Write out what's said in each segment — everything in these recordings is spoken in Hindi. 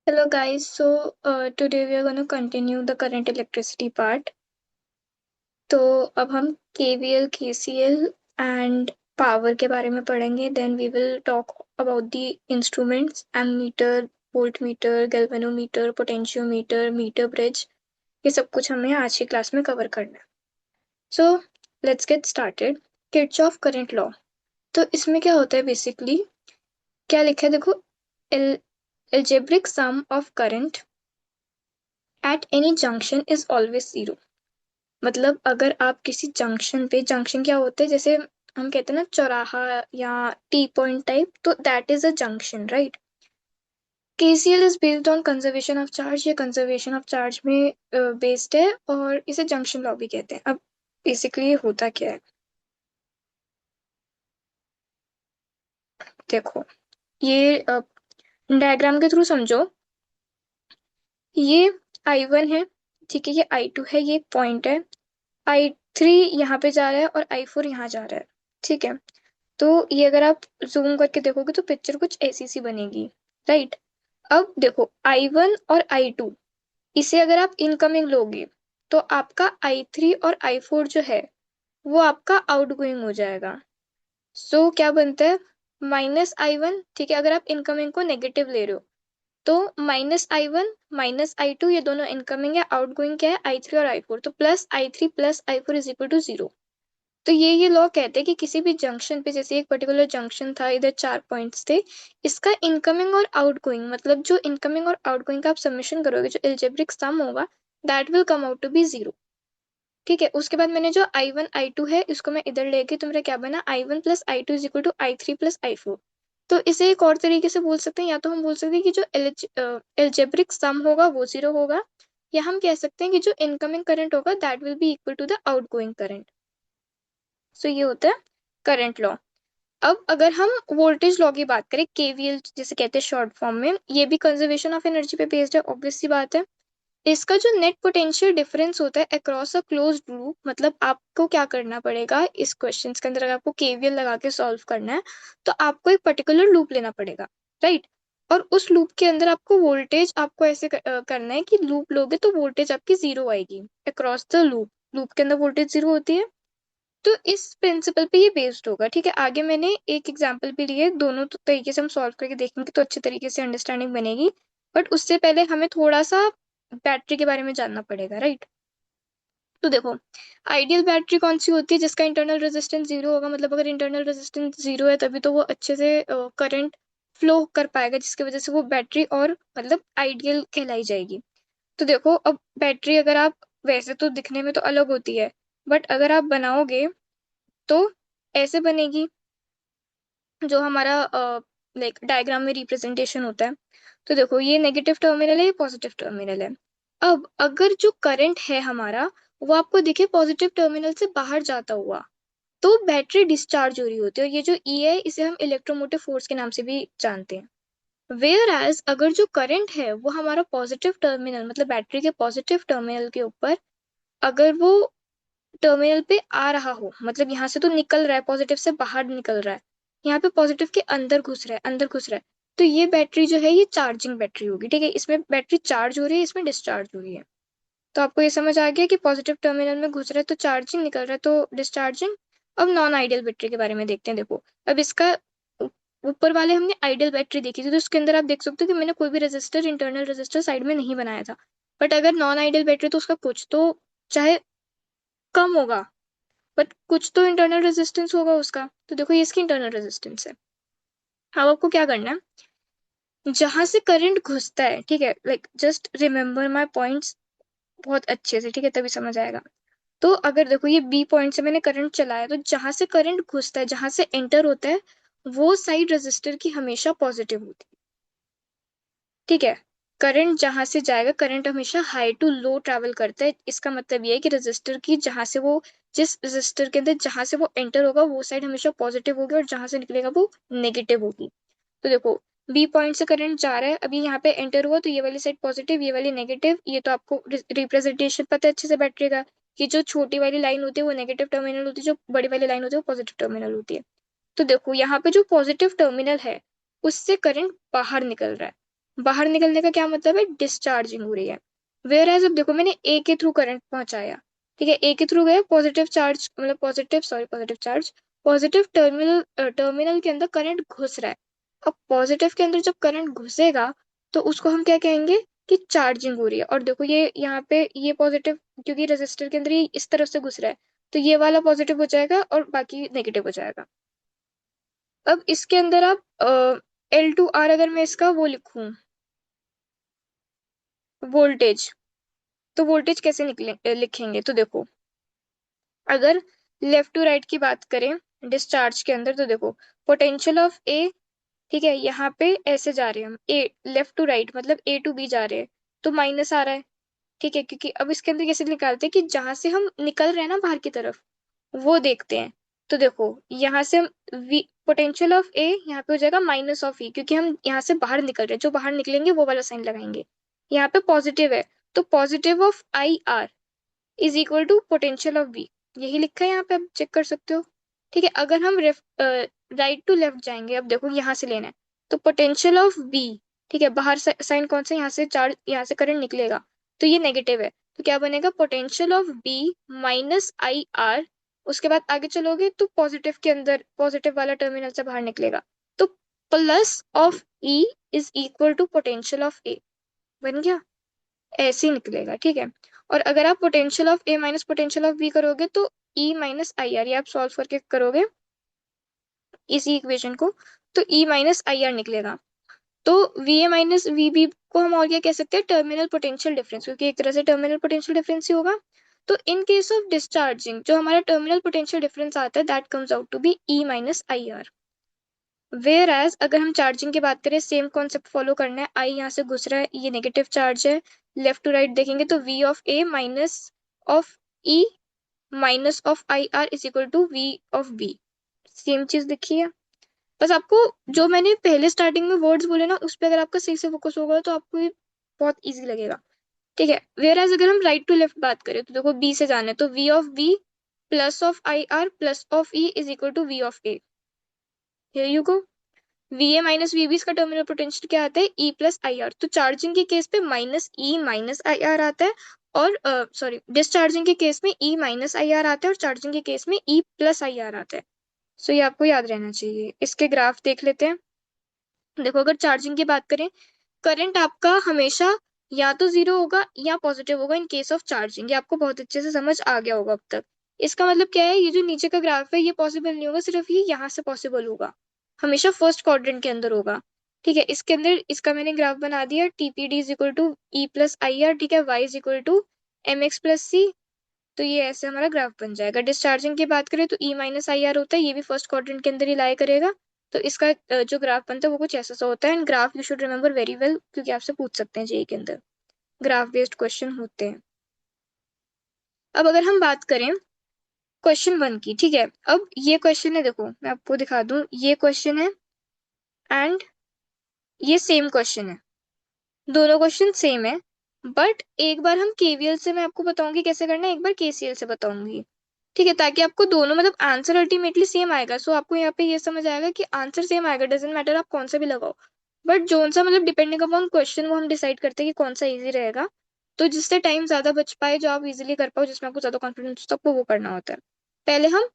Hello guys, today we are going to continue the current electricity part. तो अब हम KVL, KCL एंड पावर के बारे में पढ़ेंगे. Then we will talk about the instruments, ammeter, voltmeter, galvanometer, potentiometer, meter bridge. ये सब कुछ हमें आज की क्लास में कवर करना है. So let's get started. Kirchhoff current law. तो इसमें क्या होता है बेसिकली, क्या लिखा है देखो. Algebraic sum of current at any junction is always zero. मतलब अगर आप किसी जंक्शन पे, जंक्शन क्या होते हैं, जैसे हम कहते हैं ना चौराहा या टी पॉइंट टाइप, तो that is a junction, right. KCL is based on conservation of charge. ये कंजर्वेशन ऑफ चार्ज में बेस्ड है और इसे जंक्शन लॉ भी कहते हैं. अब बेसिकली ये होता क्या है देखो. ये डायग्राम के थ्रू समझो. ये I1 है, ठीक है. ये I2 है, ये पॉइंट है. I3 यहाँ पे जा रहा है और I4 यहाँ जा रहा है, ठीक है. तो ये अगर आप जूम करके देखोगे तो पिक्चर कुछ ऐसी सी बनेगी, राइट. अब देखो I1 और I2, इसे अगर आप इनकमिंग लोगे तो आपका I3 और I4 जो है वो आपका आउटगोइंग हो जाएगा. सो क्या बनता है, -I1, ठीक है. अगर आप इनकमिंग को नेगेटिव ले रहे हो तो -I1 -I2, ये दोनों इनकमिंग है. आउटगोइंग क्या है, I3 और I4. तो +I3 +I4 is equal to 0. तो ये लॉ कहते हैं कि किसी भी जंक्शन पे, जैसे एक पर्टिकुलर जंक्शन था, इधर 4 पॉइंट्स थे, इसका इनकमिंग और आउटगोइंग, मतलब जो इनकमिंग और आउटगोइंग का आप सबमिशन करोगे, जो एल्जेब्रिक सम होगा, that will come out to be 0. ठीक है. उसके बाद मैंने जो I1 I2 है इसको मैं इधर लेके, तो मेरा क्या बना, I1 + I2 is equal to I3 + I4. तो इसे एक और तरीके से बोल सकते हैं, या तो हम बोल सकते हैं कि जो एल्जेब्रिक सम होगा वो 0 होगा, या हम कह सकते हैं कि जो इनकमिंग करंट होगा that will be equal to the outgoing current. So ये होता है करंट लॉ. अब अगर हम वोल्टेज लॉ की बात करें, केवीएल जिसे कहते हैं शॉर्ट फॉर्म में, ये भी कंजर्वेशन ऑफ एनर्जी पे बेस्ड है, ऑब्वियस सी बात है. इसका जो नेट पोटेंशियल डिफरेंस होता है अक्रॉस अ क्लोज्ड लूप, मतलब आपको क्या करना पड़ेगा इस क्वेश्चन के अंदर, अगर आपको केवीएल लगा के सॉल्व करना है तो आपको एक पर्टिकुलर लूप लेना पड़ेगा, राइट. और उस लूप के अंदर आपको वोल्टेज, आपको ऐसे करना है कि लूप लोगे तो वोल्टेज आपकी 0 आएगी अक्रॉस द लूप. लूप के अंदर वोल्टेज 0 होती है. तो इस प्रिंसिपल पे ये बेस्ड होगा, ठीक है. आगे मैंने एक एग्जांपल भी लिए, दोनों तरीके से हम सॉल्व करके देखेंगे तो अच्छे तरीके से अंडरस्टैंडिंग बनेगी. बट उससे पहले हमें थोड़ा सा बैटरी के बारे में जानना पड़ेगा, राइट. तो देखो, आइडियल बैटरी कौन सी होती है, जिसका इंटरनल रेजिस्टेंस 0 होगा. मतलब अगर इंटरनल रेजिस्टेंस 0 है तभी तो वो अच्छे से करंट फ्लो कर पाएगा, जिसकी वजह से वो बैटरी और मतलब आइडियल कहलाई जाएगी. तो देखो, अब बैटरी अगर आप, वैसे तो दिखने में तो अलग होती है, बट अगर आप बनाओगे तो ऐसे बनेगी, जो हमारा लाइक डायग्राम में रिप्रेजेंटेशन होता है. तो देखो, ये नेगेटिव टर्मिनल है, ये पॉजिटिव टर्मिनल है. अब अगर जो करंट है हमारा, वो आपको दिखे पॉजिटिव टर्मिनल से बाहर जाता हुआ, तो बैटरी डिस्चार्ज हो रही होती है. और ये जो ई है इसे हम इलेक्ट्रोमोटिव फोर्स के नाम से भी जानते हैं. वेयर एज अगर जो करंट है वो हमारा पॉजिटिव टर्मिनल, मतलब बैटरी के पॉजिटिव टर्मिनल के ऊपर, अगर वो टर्मिनल पे आ रहा हो, मतलब यहाँ से तो निकल रहा है, पॉजिटिव से बाहर निकल रहा है, यहाँ पे पॉजिटिव के अंदर घुस रहा है, अंदर घुस रहा है, तो ये बैटरी जो है ये चार्जिंग बैटरी होगी, ठीक है. इसमें बैटरी चार्ज हो रही है, इसमें डिस्चार्ज हो रही है. तो आपको ये समझ आ गया कि पॉजिटिव टर्मिनल में घुस रहा है तो चार्जिंग, निकल रहा है तो डिस्चार्जिंग. अब नॉन आइडियल बैटरी के बारे में देखते हैं. देखो, अब इसका ऊपर वाले हमने आइडियल बैटरी देखी थी, तो उसके अंदर आप देख सकते हो कि मैंने कोई भी रेजिस्टर, इंटरनल रेजिस्टर साइड में नहीं बनाया था. बट अगर नॉन आइडियल बैटरी, तो उसका कुछ तो, चाहे कम होगा, बट कुछ तो इंटरनल रेजिस्टेंस होगा उसका. तो देखो, ये इसकी इंटरनल रेजिस्टेंस है. अब आपको क्या करना है, जहां से करंट घुसता है, ठीक है, like just remember my points बहुत अच्छे से, ठीक है, तभी समझ आएगा. तो अगर देखो, ये बी पॉइंट से मैंने करंट चलाया, तो जहां से करंट घुसता है, जहां से एंटर होता है, वो साइड रेजिस्टर की हमेशा पॉजिटिव होती है, ठीक है. करंट जहां से जाएगा, करंट हमेशा हाई टू लो ट्रैवल करता है. इसका मतलब ये है कि रेजिस्टर की जहां से वो, जिस रेजिस्टर के अंदर जहां से वो एंटर होगा वो साइड हमेशा पॉजिटिव होगी, और जहां से निकलेगा वो नेगेटिव होगी. तो देखो, बी पॉइंट से करंट जा रहा है, अभी यहाँ पे एंटर हुआ, तो ये वाली साइड पॉजिटिव, ये वाली नेगेटिव. ये तो आपको रिप्रेजेंटेशन पता है अच्छे से बैटरी का, कि जो छोटी वाली लाइन होती है वो नेगेटिव टर्मिनल होती है, जो बड़ी वाली लाइन होती है वो पॉजिटिव टर्मिनल होती है. तो देखो, यहाँ पे जो पॉजिटिव टर्मिनल है उससे करंट बाहर निकल रहा है. बाहर निकलने का क्या मतलब है, डिस्चार्जिंग हो रही है। वेयर एज अब देखो मैंने ए के थ्रू करंट पहुंचाया, ठीक है, ए के थ्रू गया, पॉजिटिव चार्ज मतलब positive, sorry positive charge, positive terminal terminal के अंदर करंट घुस रहा है। अब पॉजिटिव के अंदर जब करंट घुसेगा तो उसको हम क्या कहेंगे कि चार्जिंग हो रही है। और देखो ये यहाँ पे ये पॉजिटिव, क्योंकि रेजिस्टर के अंदर ये इस तरफ से घुस रहा है, तो ये वाला पॉजिटिव हो जाएगा और बाकी नेगेटिव हो जाएगा। अब इसके अंदर आप L2R अगर मैं इसका वो लिखूं वोल्टेज, तो वोल्टेज कैसे निकले लिखेंगे, तो देखो अगर लेफ्ट टू राइट की बात करें डिस्चार्ज के अंदर, तो देखो पोटेंशियल ऑफ ए, ठीक है, यहाँ पे ऐसे जा रहे हैं हम, ए लेफ्ट टू राइट मतलब ए टू बी जा रहे हैं, तो माइनस आ रहा है, ठीक है, क्योंकि अब इसके अंदर कैसे निकालते हैं कि जहां से हम निकल रहे हैं ना बाहर की तरफ, वो देखते हैं। तो देखो यहाँ से हम वी पोटेंशियल ऑफ ए यहाँ पे हो जाएगा माइनस ऑफ ई, क्योंकि हम यहाँ से बाहर निकल रहे हैं, जो बाहर निकलेंगे वो वाला साइन लगाएंगे। यहाँ पे पॉजिटिव है, तो positive of I R is equal to potential of B, यही लिखा है यहाँ पे, आप चेक कर सकते हो। ठीक है, अगर हम राइट टू लेफ्ट जाएंगे, अब देखो यहाँ से लेना है, तो पोटेंशियल ऑफ बी, ठीक है, बाहर साइन कौन सा, यहाँ से चार्ज, यहाँ से करंट निकलेगा, तो ये नेगेटिव है, तो क्या बनेगा potential of B minus I R. उसके बाद आगे चलोगे तो पॉजिटिव के अंदर पॉजिटिव वाला टर्मिनल से बाहर निकलेगा, तो plus of E is equal to potential of A, बन गया, ऐसे ही निकलेगा, ठीक है। और अगर आप potential of A minus potential of B करोगे तो ई माइनस आई आर, ये आप सॉल्व करके करोगे इसी इक्वेशन को, तो ई माइनस आई आर निकलेगा। तो V A minus V B को हम और क्या कह सकते हैं, टर्मिनल पोटेंशियल डिफरेंस, क्योंकि एक तरह से टर्मिनल पोटेंशियल डिफरेंस ही होगा। तो इन केस ऑफ डिस्चार्जिंग जो हमारा टर्मिनल पोटेंशियल डिफरेंस आता है that comes out to be E minus I R. Whereas अगर हम चार्जिंग की बात करें, सेम कॉन्सेप्ट फॉलो करना है, आई यहाँ से घुस रहा है, ये नेगेटिव चार्ज है, लेफ्ट टू राइट देखेंगे तो V of A minus of E minus of I R is equal to V of B, same चीज दिखी है। बस आपको जो मैंने पहले स्टार्टिंग में वर्ड्स बोले ना उस पर अगर आपका सही से फोकस होगा तो आपको ये बहुत इजी लगेगा, ठीक है। वेयर एज अगर हम राइट टू लेफ्ट बात करें तो देखो बी से जाना है, तो V of B plus of I R plus of E is equal to V of A, here you go. V A minus V B इसका टर्मिनल पोटेंशियल क्या आता है, ई प्लस आई आर, तो चार्जिंग के केस पे minus E minus I R आता है, और सॉरी डिस्चार्जिंग के केस में ई माइनस आई आर आता है, और चार्जिंग के केस में ई प्लस आई आर आता है। सो ये आपको याद रहना चाहिए। इसके ग्राफ देख लेते हैं। देखो अगर चार्जिंग की बात करें, करंट आपका हमेशा या तो जीरो होगा या पॉजिटिव होगा इन केस ऑफ चार्जिंग, ये आपको बहुत अच्छे से समझ आ गया होगा अब तक। इसका मतलब क्या है, ये जो नीचे का ग्राफ है ये पॉसिबल नहीं होगा, सिर्फ ये यहाँ से पॉसिबल होगा, हमेशा फर्स्ट क्वाड्रेंट के अंदर होगा, ठीक है। इसके अंदर इसका मैंने ग्राफ बना दिया, TPD is equal to E plus I R, ठीक है, Y is equal to M X plus C, तो ये ऐसे हमारा ग्राफ बन जाएगा। डिस्चार्जिंग की बात करें तो ई माइनस आई आर होता है, ये भी फर्स्ट क्वाड्रेंट के अंदर ही लाया करेगा, तो इसका जो ग्राफ बनता है वो कुछ ऐसा सा होता है। And graph you should remember very well, क्योंकि आपसे पूछ सकते हैं जेई के अंदर, ग्राफ बेस्ड क्वेश्चन होते हैं। अब अगर हम बात करें क्वेश्चन 1 की, ठीक है, अब ये क्वेश्चन है, देखो मैं आपको दिखा दूं, ये क्वेश्चन है एंड ये सेम क्वेश्चन है, दोनों क्वेश्चन सेम है, बट एक बार हम केवीएल से मैं आपको बताऊंगी कैसे करना है, एक बार केसीएल से बताऊंगी, ठीक है, ताकि आपको दोनों मतलब आंसर अल्टीमेटली सेम आएगा। सो आपको यहाँ पे ये समझ आएगा कि आंसर सेम आएगा, डजेंट मैटर आप कौन सा भी लगाओ, बट जोन सा मतलब डिपेंडिंग अपॉन क्वेश्चन वो हम डिसाइड करते हैं कि कौन सा इजी रहेगा। तो जिससे टाइम ज्यादा बच पाए, जो आप इजीली कर पाओ, जिसमें आपको ज्यादा कॉन्फिडेंस हो, तो आपको वो करना होता है। पहले हम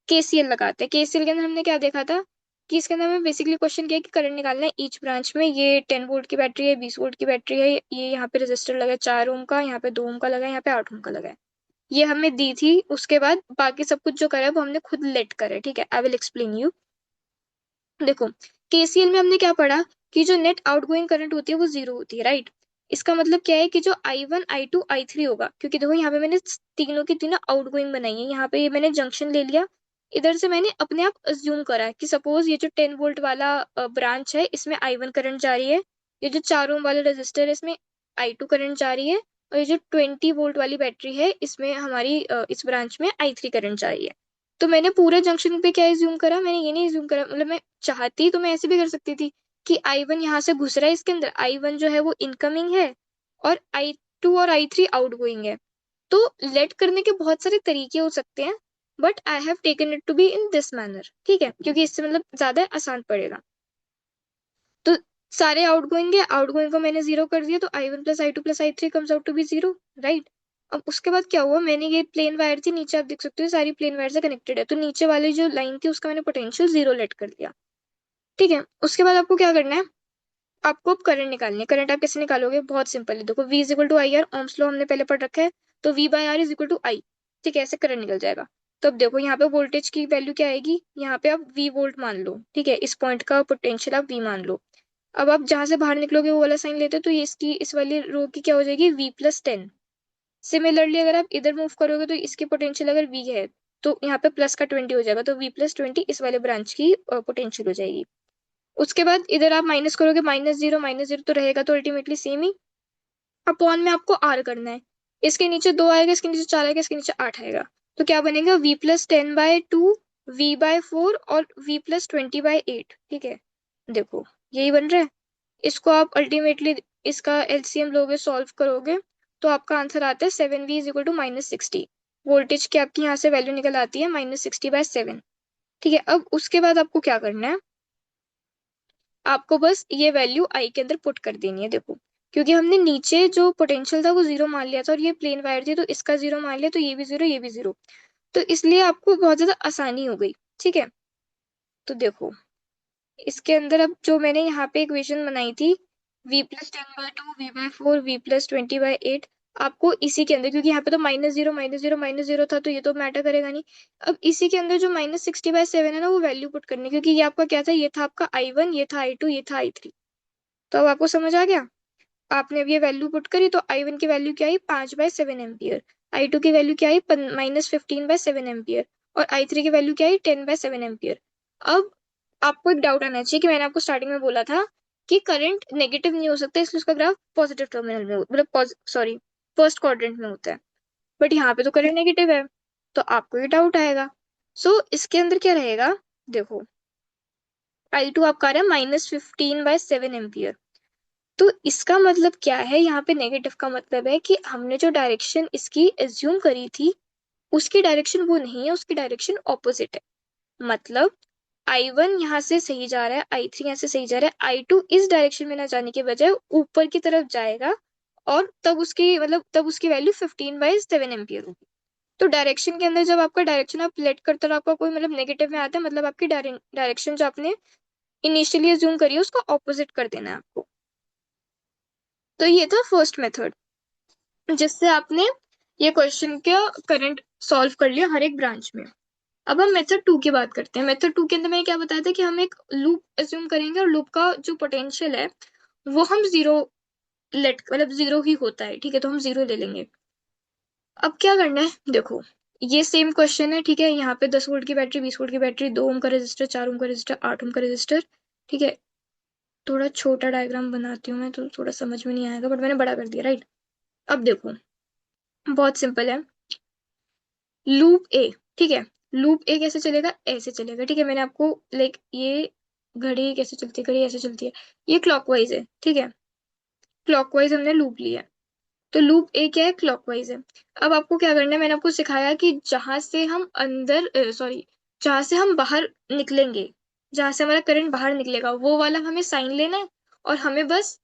केसीएल लगाते हैं। केसीएल के अंदर हमने क्या देखा था कि इसके अंदर हमें बेसिकली क्वेश्चन किया कि करंट निकालना है ईच ब्रांच में, ये 10 वोल्ट की बैटरी है, 20 वोल्ट की बैटरी है, ये यहाँ पे रजिस्टर लगा है 4 ओम का, यहाँ पे 2 ओम का लगा है, यहाँ पे 8 ओम का लगा है, ये हमें दी थी। उसके बाद बाकी सब कुछ जो करा है वो हमने खुद लेट करा है, ठीक है, आई विल एक्सप्लेन यू। देखो केसीएल में हमने क्या पढ़ा कि जो नेट आउटगोइंग करंट होती है वो जीरो होती है, राइट। इसका मतलब क्या है कि जो I1 I2 I3 होगा, क्योंकि देखो यहाँ पे मैंने तीनों की तीनों आउटगोइंग बनाई है, यहाँ पे ये मैंने जंक्शन ले लिया, इधर से मैंने अपने आप अज्यूम करा कि सपोज ये जो 10 वोल्ट वाला ब्रांच है इसमें I1 करंट जा रही है, ये जो 4 ओम वाला रजिस्टर है इसमें I2 करंट जा रही है, और ये जो 20 वोल्ट वाली बैटरी है इसमें हमारी इस ब्रांच में I3 करंट जा रही है। तो मैंने पूरे जंक्शन पे क्या इज्यूम करा, मैंने ये नहीं इज्यूम करा, मतलब मैं चाहती तो मैं ऐसे भी कर सकती थी कि I1 यहाँ से घुस रहा है इसके अंदर, I1 जो है वो इनकमिंग है और I2 और I3 आउटगोइंग है। तो लेट करने के बहुत सारे तरीके हो सकते हैं, but I have taken it to be in this manner, ठीक है, क्योंकि इससे मतलब ज्यादा आसान पड़ेगा। तो सारे आउटगोइंग है, आउटगोइंग को मैंने जीरो कर दिया, तो I1 plus I2 plus I3 comes out to be zero, right. अब उसके बाद क्या हुआ, मैंने ये प्लेन वायर थी, नीचे आप देख सकते हो सारी प्लेन वायर से कनेक्टेड है, तो नीचे वाली जो लाइन थी उसका मैंने पोटेंशियल जीरो लेट कर दिया, ठीक है। उसके बाद आपको क्या करना है, आपको अब करंट निकालनी है। करंट आप कैसे निकालोगे, बहुत सिंपल है, देखो V is equal to I R, Ohm's law हमने पहले पढ़ रखा है, तो V by R is equal to I, ठीक है, ऐसे करंट निकल जाएगा। तो अब देखो यहाँ पे वोल्टेज की वैल्यू क्या आएगी, यहाँ पे आप V वोल्ट मान लो, ठीक है, इस पॉइंट का पोटेंशियल आप V मान लो। अब आप जहां से बाहर निकलोगे वो वाला साइन लेते हो, तो ये इसकी इस वाली रो की क्या हो जाएगी, V+10। सिमिलरली अगर आप इधर मूव करोगे तो इसकी पोटेंशियल अगर V है तो यहाँ पे प्लस का 20 हो जाएगा, तो V+20 इस वाले ब्रांच की पोटेंशियल हो जाएगी। उसके बाद इधर आप माइनस करोगे, माइनस जीरो तो रहेगा, तो अल्टीमेटली सेम ही। अपॉन में आपको आर करना है, इसके नीचे 2 आएगा, इसके नीचे 4 आएगा, इसके नीचे 8 आएगा, तो क्या बनेगा, V+10/2, V/4 और V+20/8, ठीक है। देखो यही बन रहा है। इसको आप अल्टीमेटली इसका एलसीएम लोगे, सॉल्व करोगे, तो आपका आंसर आता है 7V is equal to -60। Voltage की आपकी यहाँ से वैल्यू निकल आती है -60/7, ठीक है। अब उसके बाद आपको क्या करना है, आपको बस ये वैल्यू आई के अंदर पुट कर देनी है, देखो, क्योंकि हमने नीचे जो पोटेंशियल था वो जीरो मान लिया था और ये प्लेन वायर थी, तो इसका जीरो मान लिया, तो ये भी जीरो, ये भी जीरो, तो इसलिए आपको बहुत ज्यादा आसानी हो गई, ठीक है। तो देखो इसके अंदर अब जो मैंने यहाँ पे इक्वेशन बनाई थी, V+10/2, V/4, V+20/8, आपको इसी के अंदर, क्योंकि यहाँ पे तो -0 -0 -0 था, तो ये तो मैटर करेगा नहीं। अब इसी के अंदर जो -60/7 है ना, वो वैल्यू पुट करनी है, क्योंकि ये आपका क्या था, ये था आपका I1, ये था I2, ये था I3। तो अब आपको समझ आ गया, आपने अब ये वैल्यू पुट करी, तो I1 की वैल्यू क्या आई, 5/7 एम्पियर, I2 की वैल्यू क्या आई, -15/7 एम्पियर, और I3 की वैल्यू क्या आई, 10/7 एम्पियर। अब आपको एक डाउट आना चाहिए कि मैंने आपको स्टार्टिंग में बोला था कि करंट नेगेटिव नहीं हो सकता, इसलिए उसका ग्राफ पॉजिटिव टर्मिनल में मतलब सॉरी फर्स्ट क्वाड्रेंट में होता है, बट यहाँ पे तो करंट नेगेटिव है, तो आपको ये डाउट आएगा। सो इसके अंदर क्या रहेगा, देखो I2 आपका आ रहा है -15/7 एम्पियर, तो इसका मतलब क्या है, यहाँ पे नेगेटिव का मतलब है कि हमने जो डायरेक्शन इसकी एज्यूम करी थी उसकी डायरेक्शन वो नहीं है, उसकी डायरेक्शन ऑपोजिट है। मतलब I1 यहाँ से सही जा रहा है, I3 यहाँ से सही जा रहा है, I2 इस डायरेक्शन में ना जाने के बजाय ऊपर की तरफ जाएगा, और तब उसकी मतलब तब उसकी वैल्यू 15/7 एम्पियर होगी। तो डायरेक्शन के अंदर जब आपका डायरेक्शन आप लेट करते हो और आपका कोई मतलब नेगेटिव में आता है, मतलब आपकी डायरेक्शन जो आपने इनिशियली एज्यूम करी है उसका ऑपोजिट कर देना है आपको। तो ये था फर्स्ट मेथड, जिससे आपने ये क्वेश्चन का करंट सॉल्व कर लिया हर एक ब्रांच में। अब हम मेथड 2 की बात करते हैं। मेथड 2 के अंदर मैंने क्या बताया था कि हम एक लूप एज्यूम करेंगे और लूप का जो पोटेंशियल है वो हम जीरो लेट मतलब जीरो ही होता है, ठीक है, तो हम जीरो ले लेंगे। अब क्या करना है, देखो ये सेम क्वेश्चन है, ठीक है, यहाँ पे 10 वोल्ट की बैटरी, 20 वोल्ट की बैटरी, 2 ओम का रेजिस्टर, 4 ओम का रेजिस्टर, 8 ओम का रेजिस्टर, ठीक है। थोड़ा छोटा डायग्राम बनाती हूँ मैं, तो थोड़ा समझ में नहीं आएगा, बट मैंने बड़ा कर दिया, राइट। अब देखो बहुत सिंपल है, लूप ए, ठीक है, लूप ए कैसे चलेगा, ऐसे चलेगा, ठीक है। मैंने आपको लाइक ये घड़ी कैसे चलती है, घड़ी ऐसे चलती है, ये क्लॉकवाइज है, ठीक है, क्लॉकवाइज हमने लूप लिया है, तो लूप ए क्या है, क्लॉकवाइज है। अब आपको क्या करना है, मैंने आपको सिखाया कि जहां से हम अंदर सॉरी जहां से हम बाहर निकलेंगे, जहां से हमारा करंट बाहर निकलेगा वो वाला हमें साइन लेना है, और हमें बस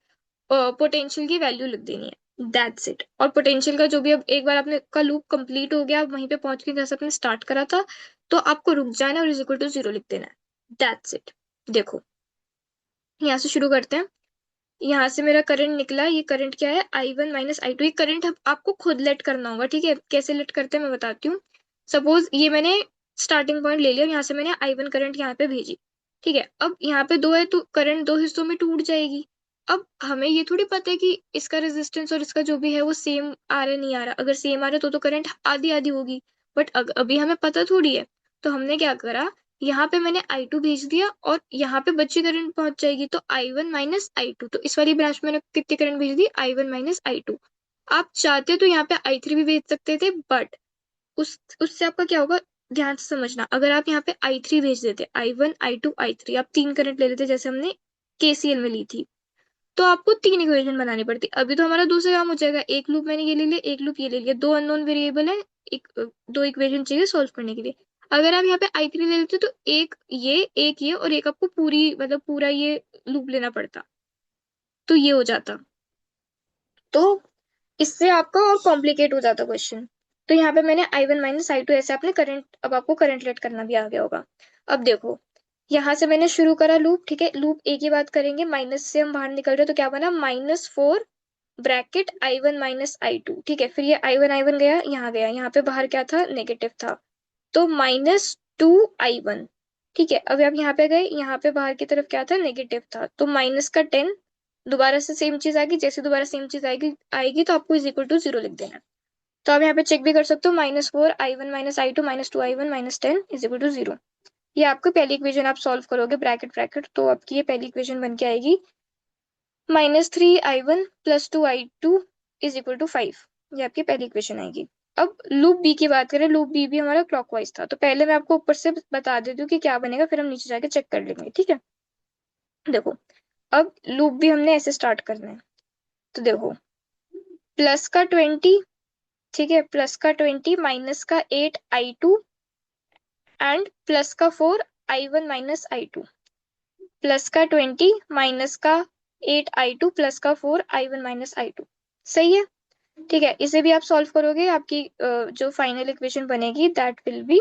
पोटेंशियल की वैल्यू लिख देनी है, दैट्स इट। और पोटेंशियल का जो भी, अब एक बार आपने का लूप कंप्लीट हो गया, आप वहीं पे पहुंच के जैसे आपने स्टार्ट करा था, तो आपको रुक जाना और इज इक्वल टू जीरो लिख देना है, दैट्स इट। देखो यहाँ से शुरू करते हैं, यहाँ से मेरा करंट निकला, ये करंट क्या है, I1 - I2, ये करंट आपको खुद लेट करना होगा, ठीक है। कैसे लेट करते हैं मैं बताती हूँ। सपोज ये मैंने स्टार्टिंग पॉइंट ले लिया, यहाँ से मैंने I1 करंट यहाँ पे भेजी, ठीक है। अब यहाँ पे दो है तो करंट दो हिस्सों में टूट जाएगी। अब हमें ये थोड़ी पता है कि इसका रेजिस्टेंस और इसका जो भी है वो सेम आ रहा है नहीं आ रहा, अगर सेम आ रहा है तो करंट आधी आधी होगी, बट अभी हमें पता थोड़ी है। तो हमने क्या करा, यहाँ पे मैंने I2 भेज दिया और यहाँ पे बच्ची करंट पहुंच जाएगी, तो I1 - I2, तो इस वाली ब्रांच में मैंने कितनी करंट भेज दी, I1 - I2। आप चाहते तो यहाँ पे I3 भी भेज सकते थे, बट उससे आपका क्या होगा, ध्यान से समझना, अगर आप यहाँ पे I3 भेज देते, I1 I2 I3, आप तीन करंट ले लेते जैसे हमने KCL में ली थी, तो आपको तीन इक्वेशन बनानी पड़ती। अभी तो हमारा दूसरा काम हो जाएगा, एक लूप मैंने ये ले लिया, एक लूप ये ले लिया, दो अननोन वेरिएबल है, दो इक्वेशन चाहिए सॉल्व करने के लिए। अगर आप यहाँ पे I3 ले लेते तो एक ये और एक आपको पूरी मतलब पूरा ये लूप लेना पड़ता, तो ये हो जाता। तो इससे आपका और कॉम्प्लिकेट हो जाता क्वेश्चन। तो यहाँ पे मैंने I1 माइनस I2 ऐसे आपने करंट, अब आपको करंट लेट करना भी आ गया होगा। अब देखो, यहाँ से मैंने शुरू करा लूप, ठीक है, लूप एक ही बात करेंगे, माइनस से हम बाहर निकल रहे तो क्या बना, -4 ब्रैकेट I1 माइनस I2, ठीक है, फिर ये I1 गया, यहाँ पे बाहर क्या था, नेगेटिव था, तो -2I1, ठीक है। अब आप यहाँ पे गए, यहाँ पे बाहर की तरफ क्या था, नेगेटिव था, तो -10, दोबारा से सेम चीज आएगी, जैसे दोबारा सेम चीज आएगी आएगी तो आपको इज इक्वल टू 0 लिख देना है। तो आप यहाँ पे चेक भी कर सकते हो, -4I1 minus I2 -2I1 -10 is equal to 0। ये आपकी पहली इक्वेशन आप सॉल्व करोगे ब्रैकेट ब्रैकेट, तो आपकी ये पहली इक्वेशन बन के आएगी, -3I1 +2I2 is equal to 5। ये आपकी पहली इक्वेशन आएगी। अब लूप बी की बात करें, लूप बी भी हमारा क्लॉकवाइज था, तो पहले मैं आपको ऊपर से बता देती हूँ कि क्या बनेगा, फिर हम नीचे जाके चेक कर लेंगे, ठीक है। देखो, अब लूप भी हमने ऐसे स्टार्ट करना है। तो देखो, प्लस का 20, ठीक है, प्लस का 20 माइनस का 8I2 एंड प्लस का 4I1 माइनस I2, प्लस का 20 माइनस का 8I2 प्लस का 4I1 माइनस I2, सही है। ठीक है, इसे भी आप सॉल्व करोगे, आपकी जो फाइनल इक्वेशन बनेगी that will be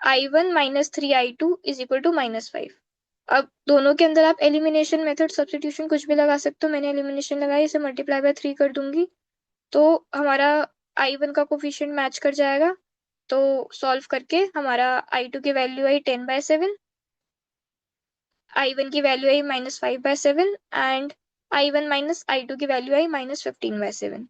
I1 minus 3I2 is equal to -5। अब दोनों के अंदर आप एलिमिनेशन मेथड, सब्स्टिट्यूशन कुछ भी लगा सकते हो, मैंने एलिमिनेशन लगाई, इसे मल्टीप्लाई बाय 3 कर दूंगी, तो हमारा I1 का कोफिशिएंट मैच कर जाएगा। तो सॉल्व करके हमारा I2 की वैल्यू आई 10/7, I1 की value I -5/7 and I1 minus I2 की वैल्यू आई -15/7।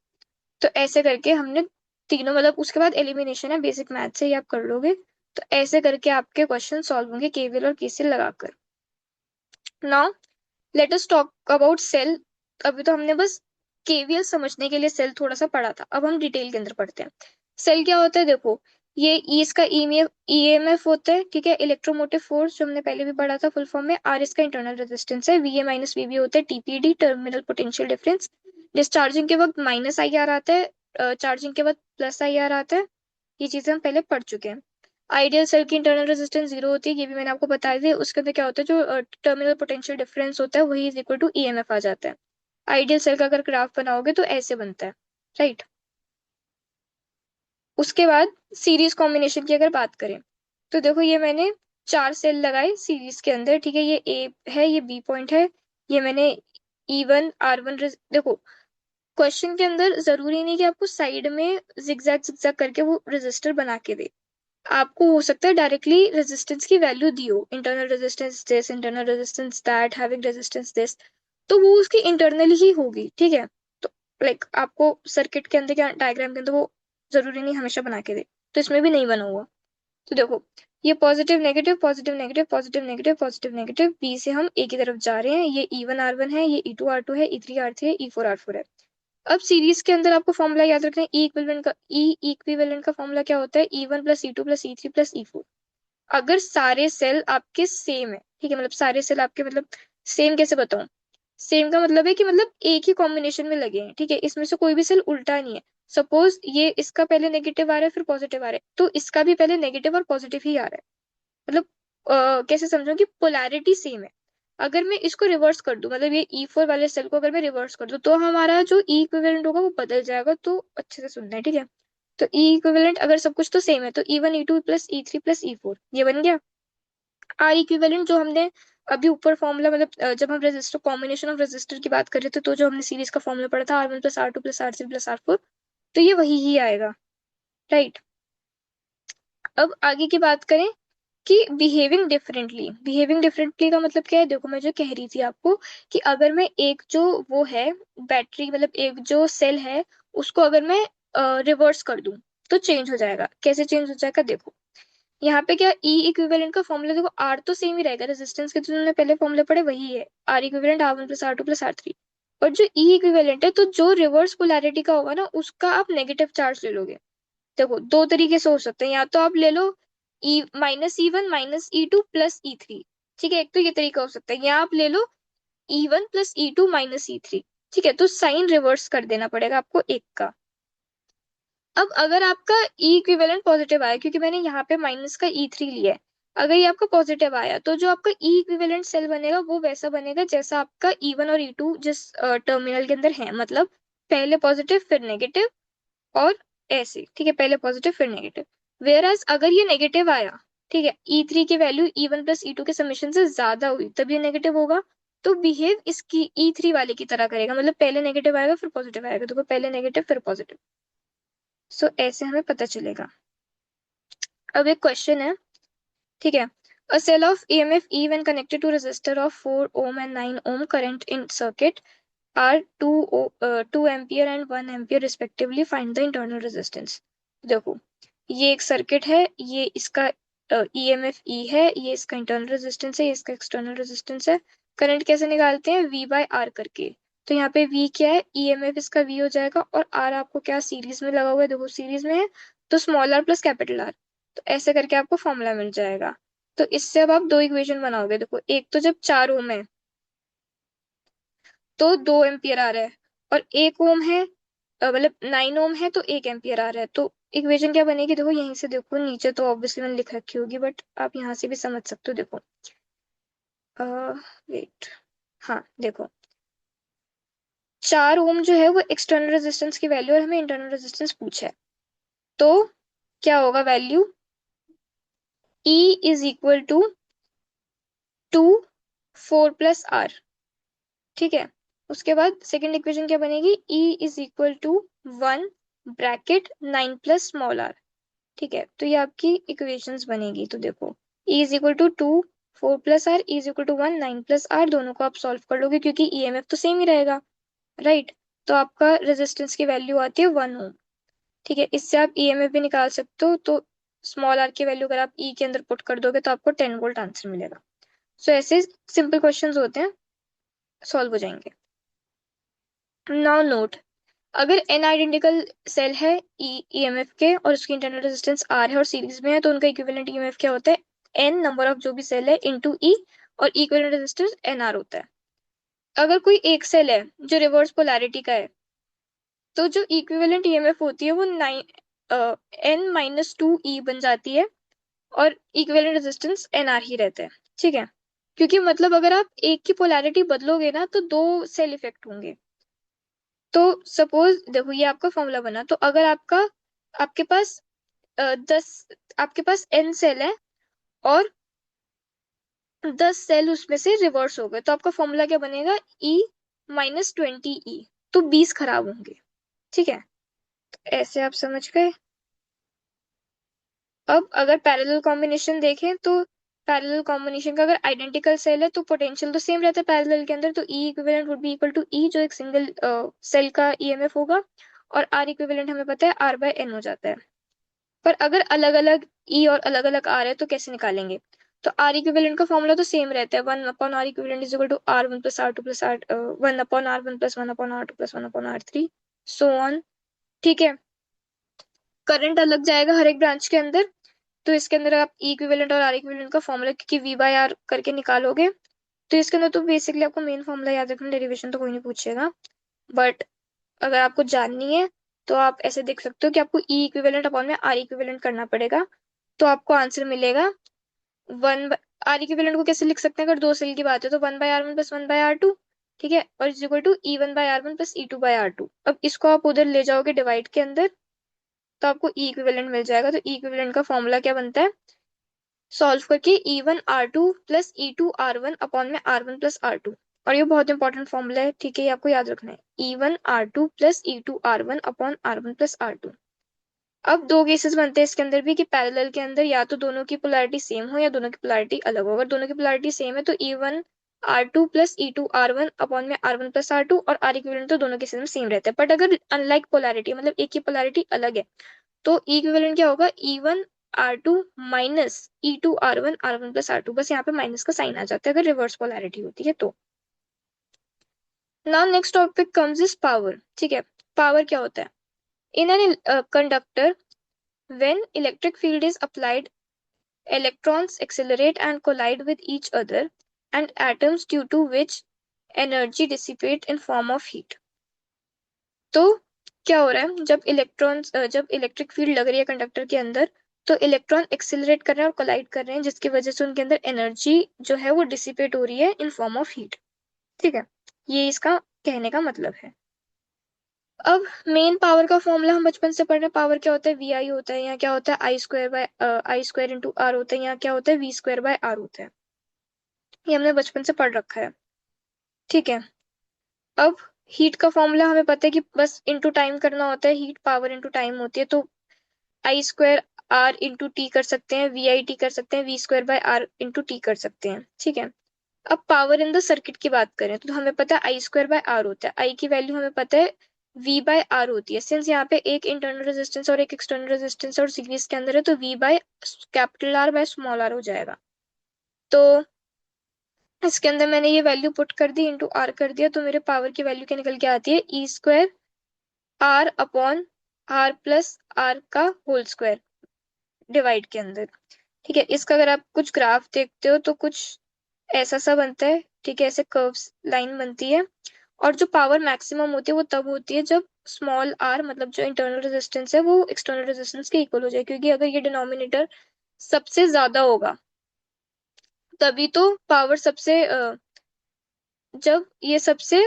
तो ऐसे करके हमने तीनों, मतलब उसके बाद एलिमिनेशन है, बेसिक मैथ से ही आप कर लोगे। तो ऐसे करके आपके क्वेश्चन सॉल्व होंगे केवीएल और केसीएल लगाकर। Now let us talk about cell. अभी तो हमने बस केवीएल समझने के लिए सेल थोड़ा सा पढ़ा था, अब हम डिटेल के अंदर पढ़ते हैं। सेल क्या होता है, देखो, ये ई इसका ईएमएफ होता है, ठीक है, इलेक्ट्रोमोटिव फोर्स, जो हमने पहले भी पढ़ा था फुल फॉर्म में। आर इसका इंटरनल रेजिस्टेंस है, वीए माइनस वीबी होता है TPD, terminal potential difference. Discharging के वक्त -IR आता है, चार्जिंग के वक्त +IR आता है, ये चीजें हम पहले पढ़ चुके हैं। आइडियल सेल की इंटरनल रेजिस्टेंस 0 होती है, ये भी मैंने आपको बताया था। उसके अंदर क्या होता है, जो टर्मिनल पोटेंशियल डिफरेंस होता है वही इज इक्वल टू ईएमएफ आ जाता है। आइडियल सेल का अगर ग्राफ बनाओगे तो ऐसे बनता है, राइट। उसके बाद सीरीज कॉम्बिनेशन की अगर बात करें, तो देखो ये मैंने 4 सेल लगाए सीरीज के अंदर, ठीक है, ये ए है, ये बी पॉइंट है, ये मैंने E1 R1, देखो क्वेश्चन के अंदर जरूरी नहीं कि आपको साइड में जिगजैग जिगजैग करके वो रेजिस्टर बना के दे, आपको हो सकता है डायरेक्टली रेजिस्टेंस की वैल्यू दी हो, internal resistance this, internal resistance that, having resistance this, तो वो उसकी इंटरनली ही होगी, ठीक है। तो लाइक आपको सर्किट के अंदर क्या डायग्राम के अंदर वो जरूरी नहीं हमेशा बना के दे, तो इसमें भी नहीं बना हुआ। तो देखो, ये positive negative positive negative positive negative positive negative, B से हम ए की तरफ जा रहे हैं, ये E1 R1 है, ये E2 R2 है, E3 R3 है, E4 R4 है। अब सीरीज के अंदर आपको फॉर्मूला याद रखना है, ई इक्विवेलेंट का फॉर्मूला क्या होता है, E1 + E2 + E3 + E4। अगर सारे सेल आपके सेम है, ठीक है, मतलब सारे सेल आपके, मतलब सेम कैसे बताऊं, सेम का मतलब है कि मतलब एक ही कॉम्बिनेशन में लगे हैं, ठीक है, इसमें से कोई भी सेल उल्टा नहीं है। सपोज ये इसका पहले नेगेटिव आ रहा है फिर पॉजिटिव आ रहा है, तो इसका भी पहले नेगेटिव और पॉजिटिव ही आ रहा है, मतलब कैसे समझो कि पोलैरिटी सेम है। अगर मैं इसको रिवर्स कर दूं, मतलब ये E4 वाले सेल को अगर मैं रिवर्स कर दूं, तो हमारा जो ई इक्विवेलेंट होगा वो बदल जाएगा, तो अच्छे से सुनना है, ठीक है। तो ई इक्विवेलेंट अगर सब कुछ तो सेम है, तो E1 E2 + E3 + E4 ये बन गया। आर इक्विवेलेंट जो हमने अभी ऊपर फॉर्मूला, मतलब जब हम रेजिस्टर, कॉम्बिनेशन ऑफ रेजिस्टर की बात कर रहे थे, तो जो हमने सीरीज का फॉर्मूला पढ़ा था, R1 + R2 + R3 + R4, तो ये वही ही आएगा, राइट। अब आगे की बात करें कि बिहेविंग डिफरेंटली का मतलब क्या है, देखो मैं जो कह रही थी आपको कि अगर मैं एक जो वो है बैटरी, मतलब एक जो सेल है, उसको अगर मैं रिवर्स कर दूं तो चेंज हो जाएगा। कैसे चेंज हो जाएगा, देखो यहाँ पे क्या, ई इक्विवेलेंट का फॉर्मूला, देखो आर तो सेम ही रहेगा, रेजिस्टेंस के जो तुमने पहले फॉर्मूला पढ़े वही है, are equivalent R1 + R2 + R3। और जो ई इक्विवेलेंट है, तो जो रिवर्स पोलैरिटी का होगा ना, उसका आप नेगेटिव चार्ज ले लोगे। देखो दो तरीके से हो सकते हैं, या तो आप ले लो -E1 -E2 + E3, ठीक है, एक तो ये तरीका हो सकता है, या आप ले लो E1 + E2 -E3, ठीक है, तो साइन रिवर्स कर देना पड़ेगा आपको एक का। अब अगर आपका ई इक्विवेलेंट पॉजिटिव आया, क्योंकि मैंने यहाँ पे माइनस का E3 लिया है, अगर ये आपका पॉजिटिव आया तो जो आपका ई इक्विवेलेंट सेल बनेगा वो वैसा बनेगा जैसा आपका E1 और E2 जिस टर्मिनल के अंदर है, मतलब पहले पॉजिटिव फिर नेगेटिव और ऐसे, ठीक है, पहले पॉजिटिव फिर नेगेटिव। वेयर एज अगर ये नेगेटिव आया, ठीक है, E3 की वैल्यू E1 प्लस E2 के समेशन से ज्यादा हुई तब ये नेगेटिव होगा, तो बिहेव इसकी E3 वाले की तरह करेगा, मतलब पहले नेगेटिव आएगा फिर पॉजिटिव आएगा, देखो पहले नेगेटिव फिर पॉजिटिव। सो ऐसे हमें पता चलेगा। अब एक क्वेश्चन है, ठीक है, a cell of EMF E when connected to resistor of 4 ohm and 9 ohm current in circuit are 2 ampere and 1 ampere respectively, find the internal resistance। देखो ये एक सर्किट है, ये इसका EMF E है, ये इसका इंटरनल रेजिस्टेंस है, ये इसका एक्सटर्नल रेजिस्टेंस है। करंट कैसे निकालते हैं, V बाय R करके। तो यहाँ पे V क्या है, EMF इसका V हो जाएगा, और R आपको क्या सीरीज में लगा हुआ है, देखो सीरीज में है, तो small r plus capital R। तो ऐसे करके आपको फॉर्मूला मिल जाएगा। तो इससे अब आप दो इक्वेशन बनाओगे, देखो एक तो जब 4 ओम है तो 2 एम्पियर आ रहा है, और 1 ओम है, मतलब 9 ओम है तो 1 एम्पियर आ रहा है। तो इक्वेशन क्या बनेगी, देखो यहीं से देखो, नीचे तो ऑब्वियसली मैंने लिख रखी होगी बट आप यहाँ से भी समझ सकते हो, देखो वेट, हाँ देखो 4 ओम जो है वो एक्सटर्नल रेजिस्टेंस की वैल्यू, और हमें इंटरनल रेजिस्टेंस पूछा है, तो क्या होगा value, E is equal to 2 4 plus R, ठीक है। उसके बाद सेकंड इक्वेशन क्या बनेगी, E is equal to 1 bracket 9 plus small r, ठीक है। तो ये आपकी इक्वेशंस बनेगी, तो देखो E is equal to 2 4 plus R, E is equal to 1 9 plus R, दोनों को आप सॉल्व कर लोगे क्योंकि EMF तो सेम ही रहेगा, राइट। तो आपका रेजिस्टेंस की वैल्यू आती है 1 ओम, ठीक है। इससे आप EMF भी निकाल सकते हो, तो स्मॉल r की वैल्यू अगर आप E के अंदर पुट कर दोगे तो आपको 10 वोल्ट आंसर मिलेगा। सो ऐसे सिंपल क्वेश्चंस होते हैं, सॉल्व हो जाएंगे। नाउ नोट, अगर n आइडेंटिकल सेल है EMF के और उसकी इंटरनल रेजिस्टेंस R है और सीरीज में है, तो उनका इक्विवेलेंट EMF क्या होता है, n नंबर ऑफ जो भी सेल है इनटू E, और इक्विवेलेंट रेजिस्टेंस NR होता है। अगर कोई एक सेल है जो रिवर्स पोलैरिटी का है, तो जो इक्विवेलेंट EMF होती है वो 9 n-2 E बन जाती है, और इक्विवेलेंट रेजिस्टेंस NR ही रहता है, ठीक है। क्योंकि मतलब अगर आप एक की पोलैरिटी बदलोगे ना तो दो सेल इफेक्ट होंगे। तो सपोज देखो ये आपका फॉर्मूला बना, तो अगर आपके पास 10, आपके पास n सेल है और 10 सेल उसमें से रिवर्स हो गए, तो आपका फॉर्मूला क्या बनेगा, E-20E, तो 20 खराब होंगे, ठीक है। ऐसे आप समझ गए। अब अगर पैरेलल कॉम्बिनेशन देखें तो पैरेलल कॉम्बिनेशन का अगर आइडेंटिकल सेल है तो पोटेंशियल तो सेम रहता है पैरेलल के अंदर, तो E equivalent would be equal to E जो एक सिंगल सेल का EMF होगा, और R इक्विवेलेंट हमें पता है R बाय N हो जाता है। पर अगर अलग अलग E और अलग अलग R है तो कैसे निकालेंगे, तो R इक्विवेलेंट का फॉर्मूला तो सेम रहता है, 1/R equivalent is equal to R1 plus R2 plus R 1/R1 plus 1/R2 plus 1/R3 so on, ठीक है। करंट अलग जाएगा हर एक ब्रांच के अंदर, तो इसके अंदर आप E इक्विवेलेंट और R इक्विवेलेंट का फॉर्मूला क्योंकि V बाय R करके निकालोगे, तो इसके अंदर तो बेसिकली आपको मेन फॉर्मूला याद रखना, डेरिवेशन तो कोई नहीं पूछेगा। बट अगर आपको जाननी है तो आप ऐसे देख सकते हो कि आपको E इक्विवेलेंट अपॉन में R इक्विवेलेंट करना पड़ेगा, तो आपको आंसर मिलेगा वन। R इक्विवेलेंट को कैसे लिख सकते हैं, अगर दो सेल की बात है तो 1/R1 प्लस 1/R2, ठीक है, और is equal to E1/R1 plus E2/R2। अब इसको आप उधर ले जाओगे डिवाइड के अंदर, तो आपको E इक्विवेलेंट मिल जाएगा। तो E इक्विवेलेंट का फॉर्मूला क्या बनता है, सॉल्व करके E1R2 प्लस E2R1 अपॉन में R1 प्लस R2, और ये बहुत इंपॉर्टेंट फॉर्मूला है, ठीक है, ये आपको याद रखना है, E1R2 plus E2R1 upon R1 plus R2। अब दो केसेस बनते हैं इसके अंदर भी कि पैरेलल के अंदर या तो दोनों की पोलैरिटी सेम हो या दोनों की पोलैरिटी अलग हो। अगर दोनों की पोलैरिटी सेम है तो E1R2 प्लस E2R1 अपॉन में R1 प्लस R2, और R इक्विवेलेंट तो दोनों केसेस में सेम रहता है। बट अगर अनलाइक पोलैरिटी, मतलब एक की पोलैरिटी अलग है, तो E इक्विवेलेंट क्या होगा, E1R2 minus E2R1 R1 plus R2, बस यहाँ पे माइनस का साइन आ जाता है अगर रिवर्स पोलैरिटी होती है तो। Now next topic comes is power, ठीक है। पावर क्या होता है, in an conductor when electric field is applied, electrons accelerate and collide with each other and atoms, due to which energy dissipate in form of heat। तो क्या हो रहा है, जब इलेक्ट्रॉन्स जब इलेक्ट्रिक फील्ड लग रही है कंडक्टर के अंदर, तो इलेक्ट्रॉन एक्सिलरेट कर रहे हैं और कोलाइड कर रहे हैं, जिसकी वजह से उनके अंदर एनर्जी जो है वो डिसिपेट हो रही है इन फॉर्म ऑफ हीट। ठीक है, ये इसका कहने का मतलब है। अब मेन पावर का फॉर्मूला हम बचपन से पढ़ रहे हैं, पावर क्या होता है, वी आई होता है, यहाँ क्या होता है आई स्क्वायर इंटू आर होता है, यहाँ क्या होता है वी स्क्वायर बाय आर होता है। ये हमने बचपन से पढ़ रखा है। ठीक है, अब हीट का फॉर्मूला हमें पता है कि बस इंटू टाइम करना होता है, हीट पावर इंटू टाइम होती है, तो I square R into T कर सकते हैं, वी आई टी कर सकते हैं, V square by R into T कर सकते हैं। ठीक है, अब पावर इन द सर्किट की बात करें तो हमें पता है आई स्क्वायर बाय आर होता है, आई की वैल्यू हमें पता है वी बाय आर होती है, सिंस यहाँ पे एक इंटरनल रेजिस्टेंस और एक एक्सटर्नल रेजिस्टेंस और सीरीज के अंदर है, तो V by capital R by small R हो जाएगा। तो इसके अंदर मैंने ये वैल्यू पुट कर दी, इंटू आर कर दिया, तो मेरे पावर की वैल्यू क्या निकल के आती है, E square R upon R plus R का होल स्क्वायर डिवाइड के अंदर। ठीक है, इसका अगर आप कुछ ग्राफ देखते हो तो कुछ ऐसा सा बनता है। ठीक है, ऐसे कर्व्स लाइन बनती है, और जो पावर मैक्सिमम होती है वो तब होती है जब स्मॉल आर मतलब जो इंटरनल रेजिस्टेंस है वो एक्सटर्नल रेजिस्टेंस के इक्वल हो जाए, क्योंकि अगर ये डिनोमिनेटर सबसे ज्यादा होगा तभी तो पावर सबसे जब ये सबसे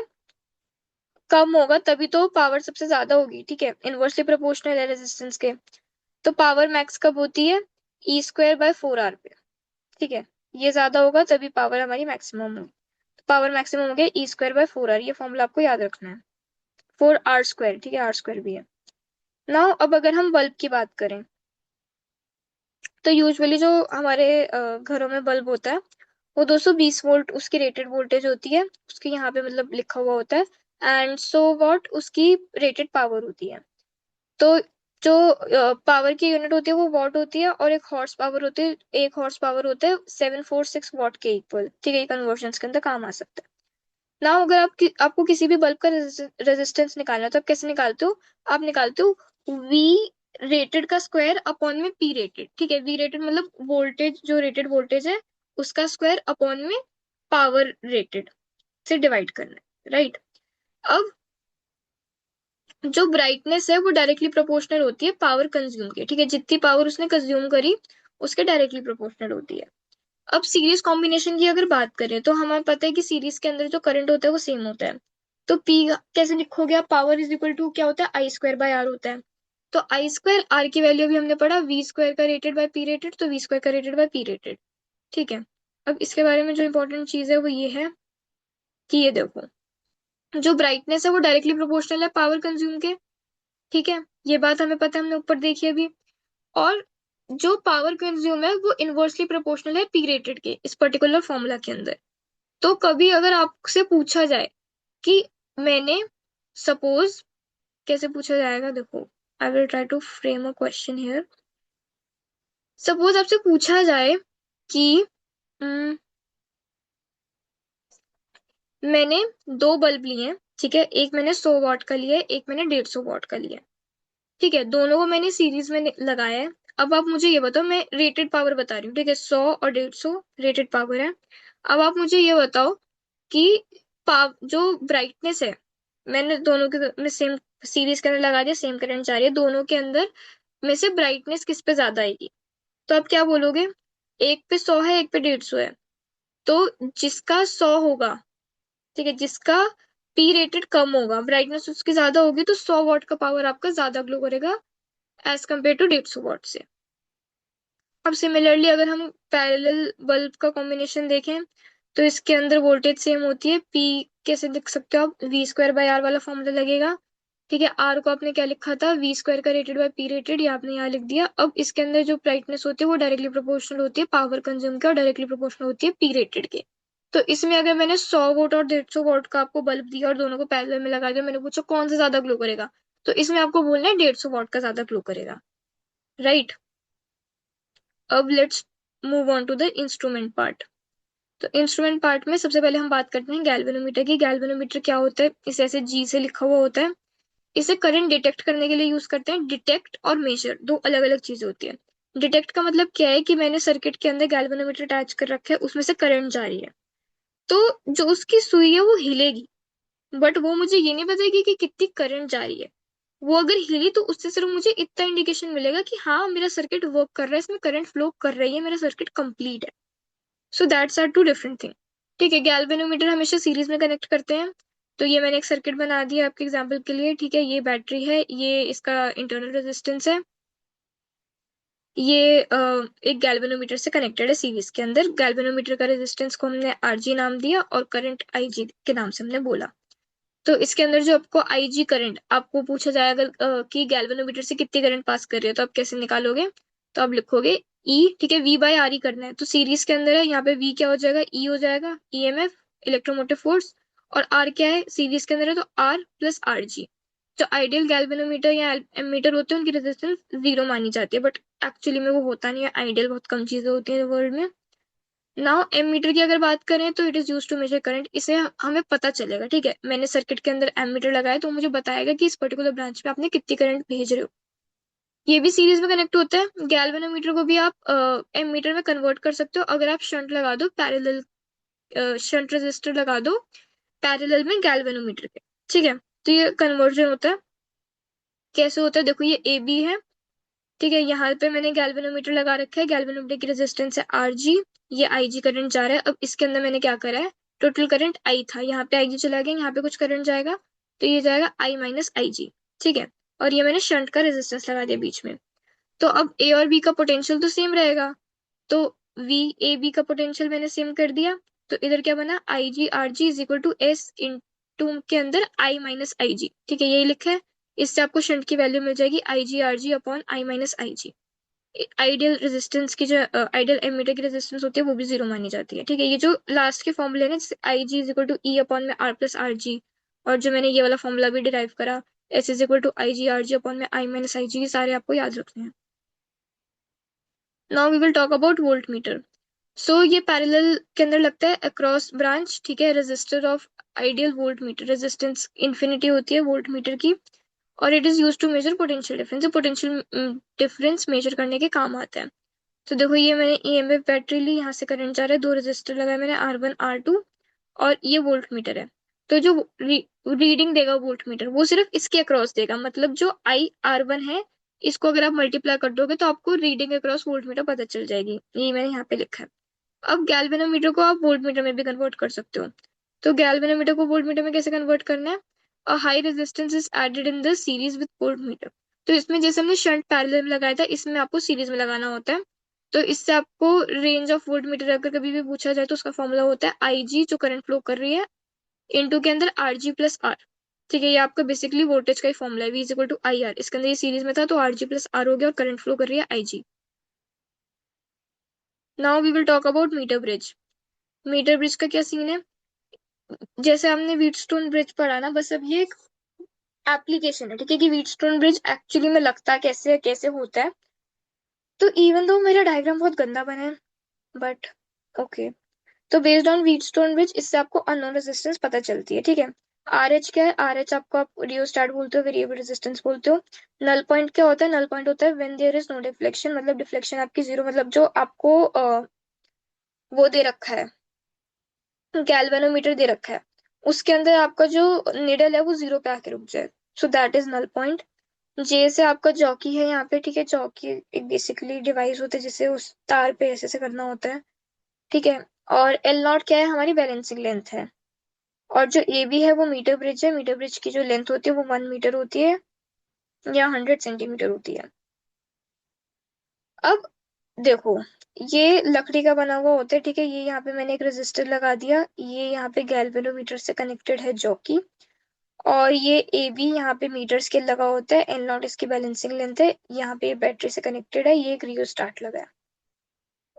कम होगा तभी तो पावर सबसे ज्यादा होगी। ठीक है, इनवर्सली प्रोपोर्शनल है रेजिस्टेंस के। तो पावर मैक्स कब होती है, E square by four are पे। ठीक है, ये ज्यादा होगा तभी पावर हमारी मैक्सिमम होगी। तो पावर मैक्सिमम हो गया E square by four are, ये फॉर्मूला आपको याद रखना है, फोर आर स्क्वायर। ठीक है, आर स्क्वायर भी है। नाउ अब अगर हम बल्ब की बात करें तो यूजुअली जो हमारे घरों में बल्ब होता है वो 220 वोल्ट उसकी रेटेड वोल्टेज होती है, उसके यहाँ पे मतलब लिखा हुआ होता है, एंड 100 वॉट उसकी रेटेड पावर होती है। तो जो पावर की यूनिट होती है वो वॉट होती है, और एक हॉर्स पावर होती है, एक हॉर्स पावर होता है 746 वॉट के इक्वल। ठीक है, कन्वर्जन के अंदर काम आ सकता है। ना अगर आपको किसी भी बल्ब का रेजिस्टेंस निकालना है तो आप कैसे निकालते हो, आप निकालते हो वी रेटेड का स्क्वायर अपॉन में पी रेटेड। ठीक है, वी रेटेड मतलब वोल्टेज, जो रेटेड वोल्टेज है उसका स्क्वायर अपॉन में पावर रेटेड से डिवाइड करना है, राइट। अब जो ब्राइटनेस है वो डायरेक्टली प्रोपोर्शनल होती है पावर कंज्यूम के। ठीक है, जितनी पावर उसने कंज्यूम करी उसके डायरेक्टली प्रोपोर्शनल होती है। अब सीरीज कॉम्बिनेशन की अगर बात करें तो हमें पता है कि सीरीज के अंदर जो करंट होता है वो सेम होता है। तो पी कैसे लिखोगे आप, पावर इज इक्वल टू क्या होता है, आई स्क्वायर बाय आर होता है। तो आई स्क्वायर आर की वैल्यू भी हमने पढ़ा, वी स्क्वायर का रेटेड बाय पी रेटेड, तो वी स्क्वायर का रेटेड बाय पी रेटेड। ठीक है, अब इसके बारे में जो इंपॉर्टेंट चीज है वो ये है कि ये देखो, जो ब्राइटनेस है वो डायरेक्टली प्रोपोर्शनल है पावर कंज्यूम के। ठीक है, ये बात हमें पता है, हमने ऊपर देखी अभी। और जो पावर कंज्यूम है वो इनवर्सली प्रोपोर्शनल है पी रेटेड के इस पर्टिकुलर फॉर्मूला के अंदर। तो कभी अगर आपसे पूछा जाए कि मैंने सपोज, कैसे पूछा जाएगा देखो, I will try to frame a question here. Suppose आपसे पूछा जाए कि हम्म, मैंने दो बल्ब लिए हैं। ठीक है, एक मैंने 100 वॉट का लिया है, एक मैंने 150 वॉट का लिया है। ठीक है, दोनों को मैंने सीरीज में लगाया है। अब आप मुझे ये बताओ, मैं रेटेड पावर बता रही हूँ। ठीक है, 100 और 150 रेटेड पावर है। अब आप मुझे ये बताओ कि जो ब्राइटनेस है, मैंने दोनों के में सेम सीरीज करंट लगा दिया, सेम करंट जा रही है दोनों के अंदर, में से ब्राइटनेस किस पे ज्यादा आएगी। तो आप क्या बोलोगे, एक पे 100 है एक पे 150 है, तो जिसका 100 होगा, ठीक है, जिसका पी रेटेड कम होगा, ब्राइटनेस उसकी ज्यादा होगी, तो 100 वॉट का पावर आपका ज्यादा ग्लो करेगा एज कम्पेयर टू 150 वॉट से। अब सिमिलरली अगर हम पैरेलल बल्ब का कॉम्बिनेशन देखें तो इसके अंदर वोल्टेज सेम होती है, पी कैसे लिख सकते हो आप, वी स्क्वायर बाय आर वाला फॉर्मूला लगेगा। ठीक है, आर को आपने क्या लिखा था, वी स्क्वायर का रेटेड बाय पी रेटेड, ये आपने यहाँ लिख दिया। अब इसके अंदर जो ब्राइटनेस होती है वो डायरेक्टली प्रोपोर्शनल होती है पावर कंज्यूम के, और डायरेक्टली प्रोपोर्शनल होती है पी रेटेड के। तो इसमें अगर मैंने 100 वोट और 150 वोट का आपको बल्ब दिया और दोनों को पैरेलल में लगा दिया, मैंने पूछा कौन सा ज्यादा ग्लो करेगा, तो इसमें आपको बोलना है 150 वॉट का ज्यादा ग्लो करेगा, राइट। अब let's move on to the instrument part. तो इंस्ट्रूमेंट पार्ट में सबसे पहले हम बात करते हैं गैल्वेनोमीटर की। गैल्वेनोमीटर क्या होता है, इसे ऐसे जी से लिखा हुआ होता है। इसे करंट डिटेक्ट करने के लिए यूज करते हैं। डिटेक्ट और मेजर दो अलग अलग चीजें होती है। डिटेक्ट का मतलब क्या है कि मैंने सर्किट के अंदर गैल्वेनोमीटर अटैच कर रखा है, उसमें से करंट जा रही है, तो जो उसकी सुई है वो हिलेगी, बट वो मुझे ये नहीं बताएगी कि कितनी करंट जा रही है, वो अगर हिली तो उससे सिर्फ मुझे इतना इंडिकेशन मिलेगा कि हाँ मेरा सर्किट वर्क कर रहा है, इसमें करंट फ्लो कर रही है, मेरा सर्किट कंप्लीट है। So that's are two different thing. ठीक है, गैल्वेनोमीटर हमेशा सीरीज में कनेक्ट करते हैं। तो ये मैंने एक सर्किट बना दिया आपके एग्जाम्पल के लिए। ठीक है, ये बैटरी है, ये इसका इंटरनल रेजिस्टेंस है, ये एक गैल्वेनोमीटर से कनेक्टेड है सीरीज के अंदर। गैल्वेनोमीटर का रेजिस्टेंस को हमने आरजी नाम दिया और करंट आईजी के नाम से हमने बोला। तो इसके अंदर जो आपको आईजी करंट आपको पूछा जाएगा कि गैल्वेनोमीटर से कितनी करंट पास कर रही है, तो आप कैसे निकालोगे? तो आप लिखोगे ई, ठीक है, वी बाय आर ही करना है। तो सीरीज के अंदर है, यहाँ पे वी क्या हो जाएगा, ई हो जाएगा, ईएमएफ, इलेक्ट्रोमोटिव फोर्स। और आर क्या है, सीरीज के अंदर है तो आर प्लस आर जी। जो आइडियल गैल्वेनोमीटर या एमीटर होते हैं उनकी रेजिस्टेंस जीरो मानी जाती है, बट एक्चुअली में वो होता नहीं है। आइडियल बहुत कम चीजें होती हैं वर्ल्ड में। नाउ एमीटर की अगर बात करें तो it is use to measure current. इसे हमें पता चलेगा, ठीक है, मैंने सर्किट के अंदर एमीटर लगाया तो मुझे बताएगा कि इस पर्टिकुलर ब्रांच पे आपने कितनी करंट भेज रहे हो। ये भी सीरीज में कनेक्ट होता है। गैल्वेनोमीटर को भी आप एमीटर में कन्वर्ट कर सकते हो अगर आप शंट लगा दो पैरेलल, शंट रेजिस्टर लगा दो पैरेलल में गैल्वेनोमीटर के। ठीक है, तो ये कन्वर्जन होता है। कैसे होता है, देखो ये ए बी है, ठीक है, यहाँ पे मैंने गैल्वेनोमीटर लगा रखा है, गैल्वेनोमीटर की रेजिस्टेंस है आर जी, ये आई जी करंट जा रहा है। अब इसके अंदर मैंने क्या करा है, टोटल करंट आई था, यहाँ पे आई जी चला गया, यहाँ पे कुछ करंट जाएगा, तो ये जाएगा आई माइनस आई जी। ठीक है, और ये मैंने शंट का रेजिस्टेंस लगा दिया बीच में। तो अब ए और बी का पोटेंशियल तो सेम रहेगा, तो वी ए बी का पोटेंशियल मैंने सेम कर दिया। तो इधर क्या बना, I G R G is equal to S into के अंदर आई माइनस आई जी। ठीक है, यही लिखा है। इससे आपको शंट की वैल्यू मिल जाएगी I G R G upon I minus I G. Ideal resistance की जो आइडियल एमीटर की रेजिस्टेंस होती है वो भी जीरो मानी जाती है। ठीक है, ये जो लास्ट के फॉर्मूले हैं जैसे I G is equal to E upon में आर प्लस आर जी, और जो मैंने ये वाला फॉर्मूला भी डिराइव करा S is equal to I G R G upon में आई माइनस आई जी, ये सारे आपको याद रखने हैं। Now we will talk about voltmeter. So ये पैरेलल के अंदर लगता है अक्रॉस ब्रांच। ठीक है, resistor of ideal volt meter, resistance infinity होती है वोल्ट मीटर की, और it is use to measure potential difference. Potential difference measure करने के काम आता है। तो देखो ये मैंने ईएमएफ बैटरी ली, यहाँ से करंट जा रहा है, दो रेजिस्टर लगाए मैंने R1 R2, और ये वोल्ट मीटर है। तो जो रीडिंग देगा वोल्ट मीटर वो सिर्फ इसके अक्रॉस देगा, मतलब जो IR1 है इसको अगर आप मल्टीप्लाई कर दोगे तो आपको रीडिंग अक्रॉस वोल्ट मीटर पता चल जाएगी। ये मैंने यहाँ पे लिखा है। अब गैल्वेनोमीटर को आप वोल्ट मीटर में भी कन्वर्ट कर सकते हो। तो गैल्वेनोमीटर को वोल्ट मीटर में कैसे कन्वर्ट करना है, a high resistance is added in the series with volt meter. तो इसमें जैसे हमने शंट पैरेलल में लगाया था, इसमें आपको सीरीज में लगाना होता है। तो इससे आपको रेंज ऑफ वोल्ट मीटर अगर कभी भी पूछा जाए तो उसका फॉर्मूला होता है आई जी, जो करंट फ्लो कर रही है, इनटू के अंदर आर जी प्लस आर। ठीक है, ये आपका बेसिकली वोल्टेज का ही फॉर्मूला है, V is equal to I R. इसके अंदर ये सीरीज में था तो आर जी प्लस आर हो गया, और करंट फ्लो कर रही है I G. Now we will talk about meter bridge. Meter bridge का क्या सीन है, जैसे हमने व्हीटस्टोन ब्रिज पढ़ा ना, बस अब ये एक एप्लीकेशन है। ठीक है, कि व्हीटस्टोन ब्रिज एक्चुअली में लगता कैसे है, कैसे होता है। तो इवन दो मेरा डायग्राम बहुत गंदा बना है, बट ओके। तो बेस्ड ऑन व्हीटस्टोन ब्रिज इससे आपको अननोन रेजिस्टेंस पता चलती है। ठीक है, आर एच क्या है, आर एच आपको आप रियोस्टेट बोलते हो, वेरिएबल रेजिस्टेंस बोलते हो। नल पॉइंट क्या होता है, नल पॉइंट होता है when there is no deflection, मतलब डिफ्लेक्शन आपकी जीरो, मतलब जो आपको वो दे रखा है, गैल्वेनोमीटर दे रखा है, उसके अंदर आपका जो निडल है वो जीरो पे आके रुक जाए, so that is null point. J से आपका जॉकी है यहाँ पे। ठीक है, जॉकी एक बेसिकली डिवाइस होता है जिसे उस तार पे ऐसे से करना होता है। ठीक है, और एल नॉट क्या है, हमारी बैलेंसिंग लेंथ है। और जो ए बी है वो मीटर ब्रिज है, मीटर ब्रिज की जो लेंथ होती है वो 1 मीटर होती है या 100 सेंटीमीटर होती है। अब देखो, ये लकड़ी का बना हुआ होता है। ठीक है, ये यहाँ पे मैंने एक रेजिस्टर लगा दिया, ये यहाँ पे गैल्वेनोमीटर से कनेक्टेड है जॉकी, और ये ए बी यहाँ पे मीटर स्केल लगा होता है, एल नॉट इसकी बैलेंसिंग लेंथ है, यहाँ पे बैटरी से कनेक्टेड है, ये एक रियोस्टेट लगा है।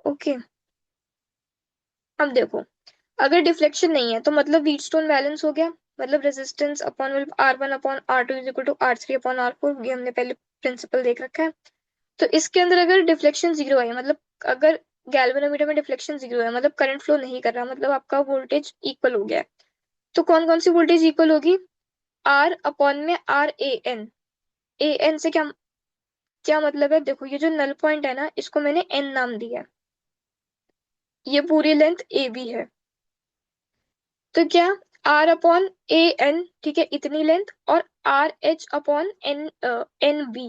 ओके, अब देखो, अगर डिफ्लेक्शन नहीं है तो मतलब व्हीटस्टोन बैलेंस हो गया, मतलब resistance upon R1 upon R2 is equal to R3 upon R4, ये हमने पहले प्रिंसिपल देख रखा है। तो इसके अंदर अगर डिफ्लेक्शन जीरो है, मतलब अगर गैल्वेनोमीटर में डिफ्लेक्शन जीरो है, मतलब करंट फ्लो नहीं कर रहा, मतलब आपका वोल्टेज इक्वल हो गया है। तो कौन कौन सी वोल्टेज इक्वल होगी, आर अपॉन में R A N. A N से क्या क्या मतलब है, देखो ये जो नल पॉइंट है ना इसको मैंने एन नाम दिया है, ये पूरी लेंथ ए बी है। तो क्या आर अपॉन ए एन, ठीक है, इतनी लेंथ, और R H upon N N B.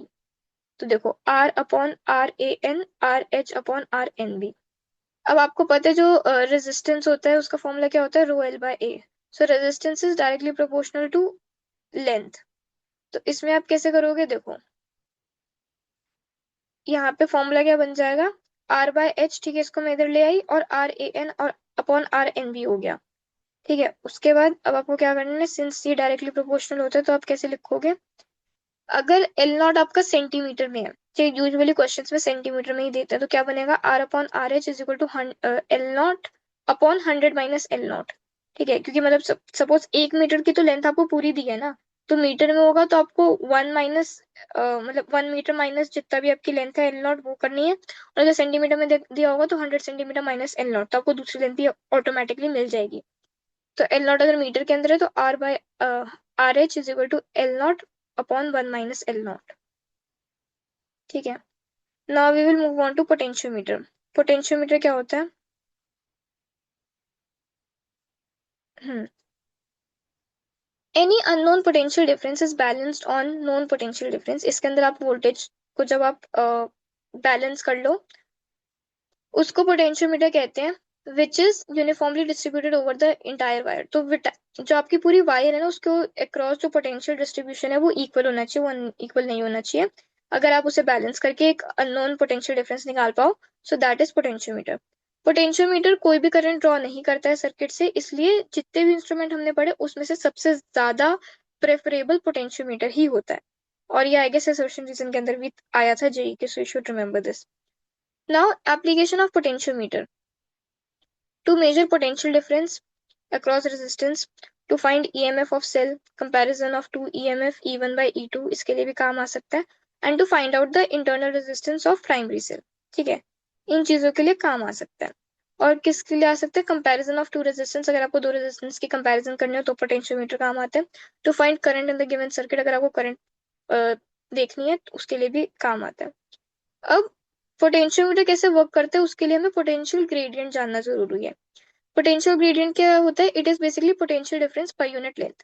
तो देखो R upon R A N, R H upon R N B. अब आपको पता है जो रेजिस्टेंस होता है उसका फॉर्मूला क्या होता है, rho L by A. So resistance is directly proportional to length. तो इसमें आप कैसे करोगे, देखो यहाँ पे फॉर्मूला क्या बन जाएगा, आर बाय एच, ठीक है, इसको मैं इधर ले आई, और आर ए एन और अपॉन आर एन बी हो गया। ठीक है, उसके बाद अब आपको क्या करना है, सिंस ये डायरेक्टली प्रोपोर्शनल होता है तो आप कैसे लिखोगे, अगर एल नॉट आपका सेंटीमीटर में है, ठीक, यूजुअली क्वेश्चंस में सेंटीमीटर में ही देते हैं, तो क्या बनेगा, R upon R H is equal to L not upon 100 minus L not. ठीक है, क्योंकि मतलब सपोज 1 मीटर की तो लेंथ आपको पूरी दी है ना, तो मीटर में होगा तो आपको 1 माइनस मतलब 1 मीटर माइनस जितना भी आपकी लेंथ है एल नॉट वो करनी है, और अगर सेंटीमीटर में दिया होगा तो 100 सेंटीमीटर माइनस एल नॉट, तो आपको दूसरी लेंथ भी ऑटोमेटिकली मिल जाएगी। तो एल नॉट अगर मीटर के अंदर है तो R by R H is equal to L not upon 1 minus L not. ठीक है, now we will move on to potentiometer. Potentiometer क्या होता है, any unknown potential difference is balanced on known potential difference. इसके अंदर आप वोल्टेज को जब आप बैलेंस कर लो उसको पोटेंशियोमीटर कहते हैं, which is uniformly distributed over the entire wire. तो जो आपकी पूरी वायर है ना उसके अक्रॉस जो पोटेंशियल डिस्ट्रीब्यूशन है वो इक्वल होना चाहिए, वो इक्वल नहीं होना चाहिए। अगर आप उसे बैलेंस करके एक अननोन पोटेंशियल डिफरेंस निकाल पाओ, सो दैट इज पोटेंशियोमीटर। पोटेंशियोमीटर कोई भी करंट ड्रॉ नहीं करता है सर्किट से, इसलिए जितने भी इंस्ट्रूमेंट हमने पढ़े उसमें से सबसे ज्यादा प्रेफरेबल पोटेंशियोमीटर ही होता है। और ये आई गेस असर्शन रीजन के अंदर भी आया था जेई के, so you should remember this. Now application of potentiometer to measure potential difference across resistance, to find EMF of cell, comparison of two EMF E1 by E2 इसके लिए भी काम आ सकता है, and to find out the internal resistance of primary cell। ठीक है, इन चीजों के लिए काम आ सकता है। और किसके लिए आ सकता है, कंपैरिजन ऑफ टू रेजिस्टेंस, अगर आपको दो रेजिस्टेंस की कंपैरिजन करनी हो तो पोटेंशियोमीटर काम आता है। To find current in the given circuit, अगर आपको करंट देखनी है तो उसके लिए भी काम आता है। अब पोटेंशियोमीटर कैसे वर्क करते हैं उसके लिए हमें पोटेंशियल ग्रेडियंट जानना जरूरी है। पोटेंशियल ग्रेडियंट क्या होता है, it is basically potential difference per unit length.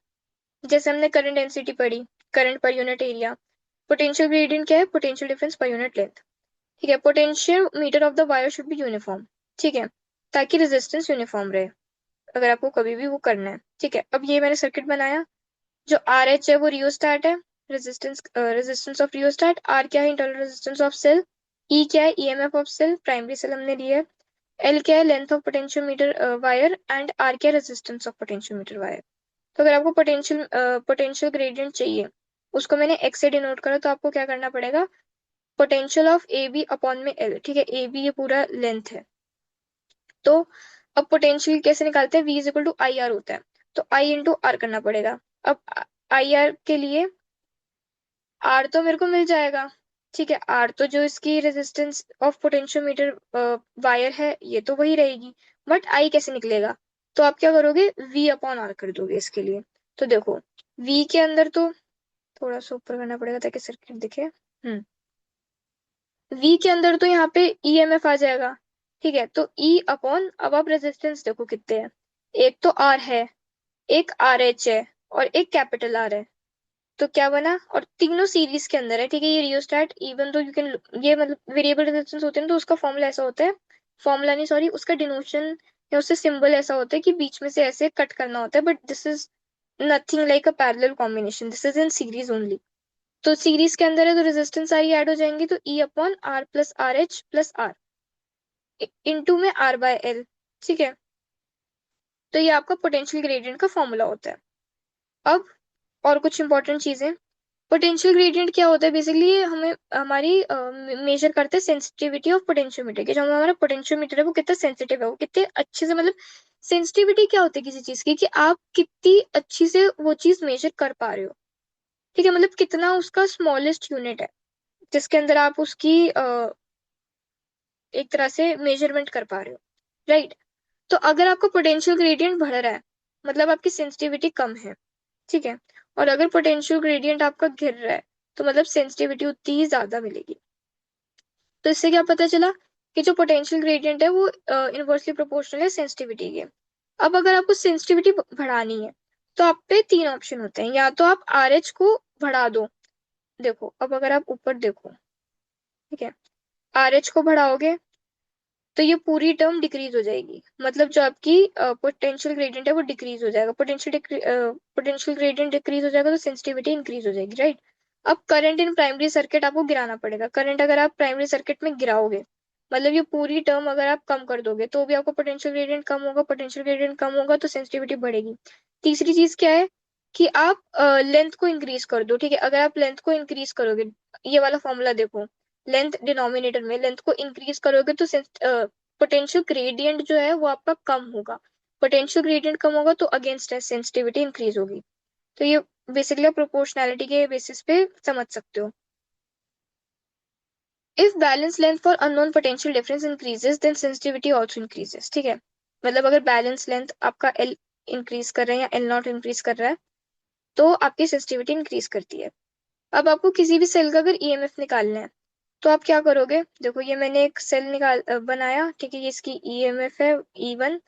जैसे हमने करंट डेंसिटी पढ़ी, current per unit area, potential gradient क्या है, potential difference per unit length. ठीक है, potential meter of the wire should be uniform. ठीक है, ताकि रेजिस्टेंस यूनिफॉर्म रहे अगर आपको कभी भी वो करना है। ठीक है, अब ये मैंने सर्किट बनाया, जो आर एच है वो रियोस्टैट है, रेजिस्टेंस ऑफ रियोस्टैट। आर क्या है, internal resistance of cell. E क्या है, EMF of cell, primary cell हमने लिया है। एल क्या है, length of potentiometer wire, and R क्या है, रेजिस्टेंस ऑफ पोटेंशियोमीटर वायर। तो अगर आपको पोटेंशियल ग्रेडियंट चाहिए, उसको मैंने एक्स से डिनोट करा, तो आपको क्या करना पड़ेगा, potential of A B upon में एल। ठीक है, ए बी ये पूरा लेंथ है। तो अब पोटेंशियल कैसे निकालते हैं, V is equal to I R होता है, तो आई इंटू आर करना पड़ेगा। अब आई आर के लिए आर तो मेरे को मिल जाएगा, ठीक है, आर तो जो इसकी रेजिस्टेंस ऑफ पोटेंशियोमीटर वायर है ये तो वही रहेगी, बट आई कैसे निकलेगा, तो आप क्या करोगे, वी अपॉन आर कर दोगे इसके लिए। तो देखो वी के अंदर तो थोड़ा सा ऊपर करना पड़ेगा ताकि सर्किट दिखे। वी के अंदर तो यहाँ पे ईएमएफ आ जाएगा। ठीक है, तो ई अपॉन, अब आप रेजिस्टेंस देखो कितने हैं, एक तो आर है, एक आर एच है, और एक कैपिटल आर है। तो क्या बना, और तीनों सीरीज के अंदर है। ठीक है, ये रियोस्टैट इवन तो यू कैन, ये मतलब वेरिएबल रेजिस्टेंस होते हैं तो उसका फॉर्मूला ऐसा होता है, फॉर्मूला नहीं सॉरी, उसका डिनोशन या उससे सिंबल ऐसा होता है कि बीच में से ऐसे कट करना होता है, but this is nothing like a parallel combination, this is in series only. तो सीरीज के अंदर है तो रेजिस्टेंस सारी ऐड हो जाएंगी, तो E upon R plus R H plus R into में आर बाय एल। ठीक है, तो ये आपका पोटेंशियल ग्रेडियंट का फॉर्मूला होता है। अब और कुछ इंपॉर्टेंट चीजें, पोटेंशियल ग्रेडियंट क्या होता है, बेसिकली हमें हमारी मेजर करते हैं सेंसिटिविटी ऑफ पोटेंशियोमीटर की, जो हमारा पोटेंशियोमीटर है वो कितना सेंसिटिव है, वो कितने अच्छे से, मतलब सेंसिटिविटी क्या होती है किसी चीज की, कि आप कितनी अच्छी से वो चीज मेजर कर पा रहे हो। ठीक है, मतलब कितना उसका स्मॉलेस्ट यूनिट है जिसके अंदर आप उसकी एक तरह से मेजरमेंट कर पा रहे हो, राइट। तो अगर आपका पोटेंशियल ग्रेडियंट बढ़ रहा है मतलब आपकी सेंसिटिविटी कम है। ठीक है, और अगर पोटेंशियल ग्रेडियंट आपका गिर रहा है तो मतलब सेंसिटिविटी उतनी ही ज्यादा मिलेगी। तो इससे क्या पता चला कि जो पोटेंशियल ग्रेडियंट है वो इनवर्सली प्रोपोर्शनल है सेंसिटिविटी के। अब अगर आपको सेंसिटिविटी बढ़ानी है तो आप पे तीन ऑप्शन होते हैं, या तो आप आर एच को बढ़ा दो। देखो अब अगर आप ऊपर देखो, ठीक है, आर एच को बढ़ाओगे तो ये पूरी टर्म डिक्रीज हो जाएगी, मतलब जो आपकी पोटेंशियल ग्रेडियंट है वो डिक्रीज हो जाएगा, पोटेंशियल ग्रेडियंट डिक्रीज हो जाएगा तो सेंसिटिविटी इंक्रीज हो जाएगी, राइट। अब करंट इन प्राइमरी सर्किट आपको गिराना पड़ेगा, करंट अगर आप प्राइमरी सर्किट में गिराओगे, मतलब ये पूरी टर्म अगर आप कम कर दोगे तो भी आपको पोटेंशियल ग्रेडियंट कम होगा, पोटेंशियल ग्रेडियंट कम होगा तो सेंसिटिविटी बढ़ेगी। तीसरी चीज क्या है कि आप लेंथ को इंक्रीज कर दो, ठीक है, अगर आप लेंथ को इंक्रीज करोगे, ये वाला फॉर्मूला देखो, लेंथ डिनोमिनेटर में लेंथ को इंक्रीज करोगे तो पोटेंशियल ग्रेडियंट जो है वो आपका कम होगा, पोटेंशियल ग्रेडियंट कम होगा तो अगेंस्ट सेंसिटिविटी इंक्रीज होगी। तो ये बेसिकली आप प्रोपोर्शनैलिटी के बेसिस पे समझ सकते हो। If balance length for unknown potential difference increases then sensitivity also increases, ठीक है, मतलब अगर बैलेंस लेंथ आपका एल इंक्रीज कर रहा है या एल नॉट इंक्रीज कर रहा है तो आपकी सेंसिटिविटी इंक्रीज करती है। अब आपको किसी भी सेल का अगर ईएमएफ निकालना है तो आप क्या करोगे, देखो ये मैंने एक सेल बनाया, ठीक है, ये इसकी ईएमएफ है ई1,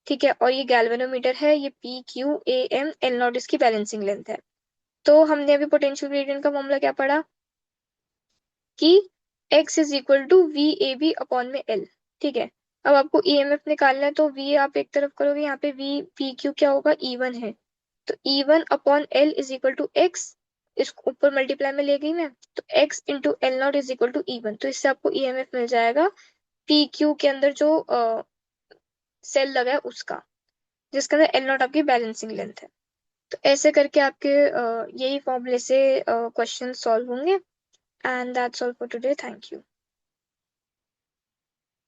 ठीक है, और ये गैल्वेनोमीटर है, ये P Q A M L not इसकी बैलेंसिंग लेंथ है। तो हमने अभी पोटेंशियल ग्रेडियंट का मामला क्या पढ़ा कि x is equal to V A B upon में एल, ठीक है। अब आपको ईएमएफ निकालना है तो v आप एक तरफ करोगे, यहाँ पे v पी क्यू क्या होगा, ई1 है, तो ई1 upon L is equal to X, इसको ऊपर मल्टीप्लाई में ले गई मैं, तो x into L not is equal to ई1, तो इससे आपको ईएमएफ मिल जाएगा पी क्यू के अंदर जो सेल लगा है उसका, जिसके अंदर एल नॉट आपकी बैलेंसिंग लेंथ है। तो ऐसे करके आपके यही फॉर्मूले से क्वेश्चन सॉल्व होंगे। And that's all for today, thank you.